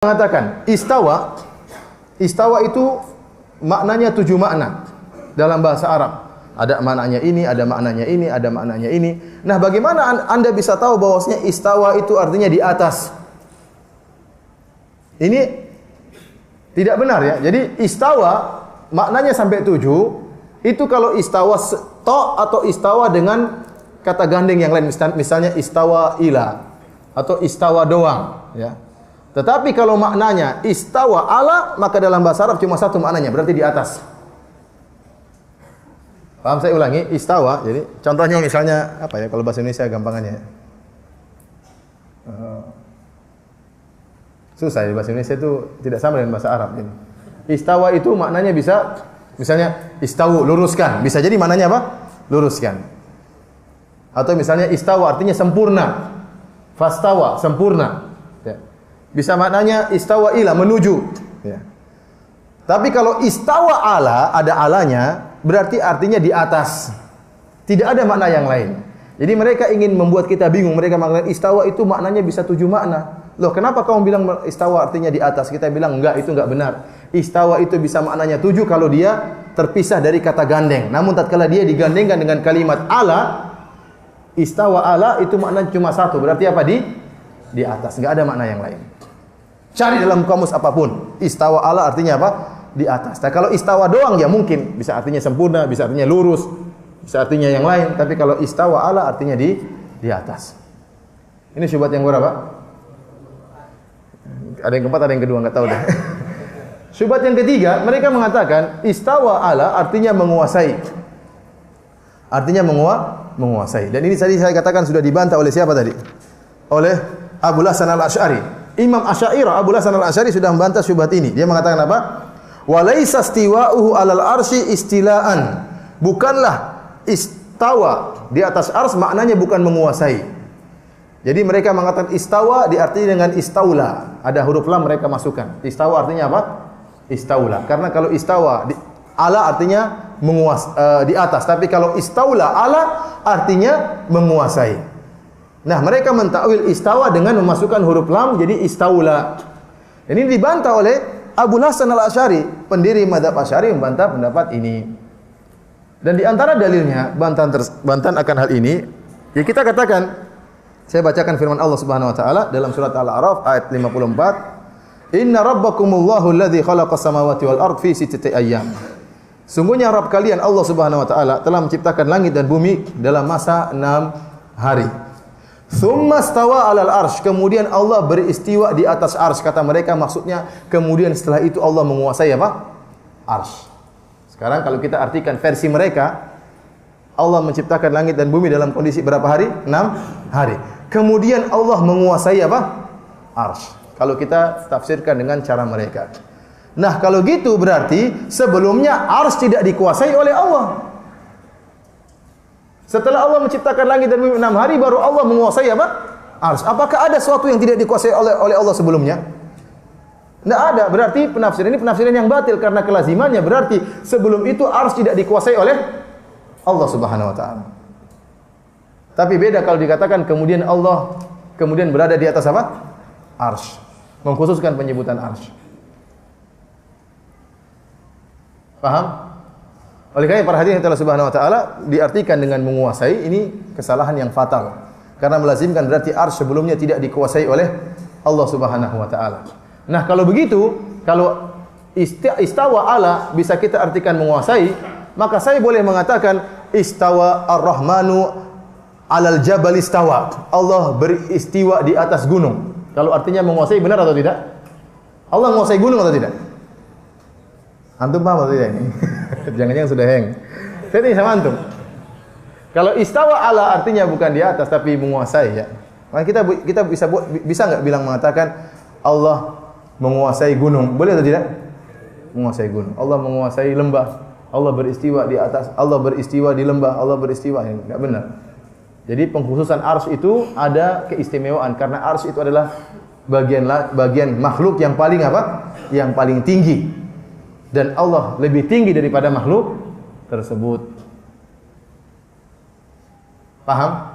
Mengatakan istawa, istawa itu maknanya 7 makna dalam bahasa Arab. Ada maknanya ini, ada maknanya ini, ada maknanya ini. Nah, bagaimana Anda bisa tahu bahwasanya istawa itu artinya di atas? Ini tidak benar ya. Jadi istawa maknanya sampai 7. Itu kalau istawa to atau istawa dengan kata gandeng yang lain, misalnya istawa ila atau istawa doang ya. Tetapi kalau maknanya istawa ala, maka dalam bahasa Arab cuma satu maknanya, berarti di atas. Paham? Saya ulangi, istawa. Jadi contohnya misalnya apa ya, kalau bahasa Indonesia gampangannya. Susah ya, bahasa Indonesia itu tidak sama dengan bahasa Arab ini. Istawa itu maknanya bisa misalnya istawu, luruskan. Bisa jadi maknanya apa? Luruskan. Atau misalnya istawa artinya sempurna. Fastawa, sempurna. Ya. Bisa maknanya istawa ila, menuju ya. Tapi kalau istawa ala, ada alanya, berarti artinya di atas. Tidak ada makna yang lain. Jadi mereka ingin membuat kita bingung. Mereka mengatakan istawa itu maknanya bisa 7 makna. Loh, kenapa kamu bilang istawa artinya di atas? Kita bilang enggak, itu enggak benar. Istawa itu bisa maknanya 7 kalau dia terpisah dari kata gandeng. Namun tatkala dia digandengkan dengan kalimat ala, istawa ala itu maknanya cuma 1. Berarti apa? Di atas. Enggak ada makna yang lain. Cari dalam kamus apapun. Istawa ala artinya apa? Di atas. Nah, kalau istawa doang ya mungkin bisa artinya sempurna, bisa artinya lurus, bisa artinya yang lain. Tapi kalau istawa ala artinya di atas. Ini syubhat yang berapa? Ada yang keempat, ada yang kedua, enggak tahu deh. Syubhat yang ketiga, mereka mengatakan istawa ala artinya menguasai. Artinya menguasai. Dan ini tadi saya katakan sudah dibantah oleh siapa tadi? Oleh Abul Hasan Al-Asy'ari. Imam Asy'ariyah Abul Hasan Al-Asy'ari sudah membantah syubhat ini. Dia mengatakan apa? Wa laisa istiwa'uhu 'alal arsy istila'an. Bukanlah istawa di atas ars maknanya bukan menguasai. Jadi mereka mengatakan istawa diartikan dengan istaula. Ada huruf lam mereka masukkan. Istawa artinya apa? Istaula. Karena kalau istawa ala artinya di atas, tapi kalau istaula ala artinya menguasai. Nah, mereka mentakwil istawa dengan memasukkan huruf lam jadi istaula. Ini dibantah oleh Abul Hasan Al-Asy'ari, pendiri mazhab Asy'ari, membantah pendapat ini. Dan di antara dalilnya bantahan akan hal ini, ya kita katakan, saya bacakan firman Allah Subhanahu wa taala dalam surat Al-A'raf ayat 54. Inna rabbakumullahu alladzi khalaqas samawati wal ard fi sittati ayyam. Sungguhnya Rabb kalian Allah Subhanahu wa taala telah menciptakan langit dan bumi dalam masa 6 hari. Tsumma stawa 'alal arsy, kemudian Allah beristiwa di atas arsy. Kata mereka maksudnya kemudian setelah itu Allah menguasai apa? Arsy. Sekarang kalau kita artikan versi mereka, Allah menciptakan langit dan bumi dalam kondisi berapa hari? 6 hari. Kemudian Allah menguasai apa? Arsy. Kalau kita tafsirkan dengan cara mereka. Nah, kalau gitu berarti sebelumnya arsy tidak dikuasai oleh Allah. Setelah Allah menciptakan langit dan bumi 6 hari baru Allah menguasai apa? Arsy. Apakah ada sesuatu yang tidak dikuasai oleh Allah sebelumnya? Tidak ada. Berarti penafsiran ini penafsiran yang batil karena kelazimannya berarti sebelum itu arsy tidak dikuasai oleh Allah Subhanahu wa taala. Tapi beda kalau dikatakan kemudian Allah kemudian berada di atas apa? Arsy. Mengkhususkan penyebutan arsy. Paham? Oleh karena para hadirin Allah Subhanahu wa taala diartikan dengan menguasai ini kesalahan yang fatal. Karena melazimkan berarti arsy sebelumnya tidak dikuasai oleh Allah Subhanahu wa taala. Nah, kalau begitu, kalau istawa ala bisa kita artikan menguasai, maka saya boleh mengatakan istawa ar-Rahmanu 'alal jabal istawa. Allah beristiwa di atas gunung. Kalau artinya menguasai benar atau tidak? Allah menguasai gunung atau tidak? Antum paham atau tidak ini? Jangan-jangan sudah hang. Saya tanya sama antum. Kalau istawa ala artinya bukan di atas tapi menguasai ya. Maka kita bisa enggak bilang mengatakan Allah menguasai gunung? Boleh atau tidak? Menguasai gunung. Allah menguasai lembah. Allah beristiwa di atas. Allah beristiwa di lembah. Allah beristiwa. Ini enggak benar. Jadi pengkhususan arsy itu ada keistimewaan karena arsy itu adalah bagian makhluk yang paling apa? Yang paling tinggi. Dan Allah lebih tinggi daripada makhluk tersebut. Paham?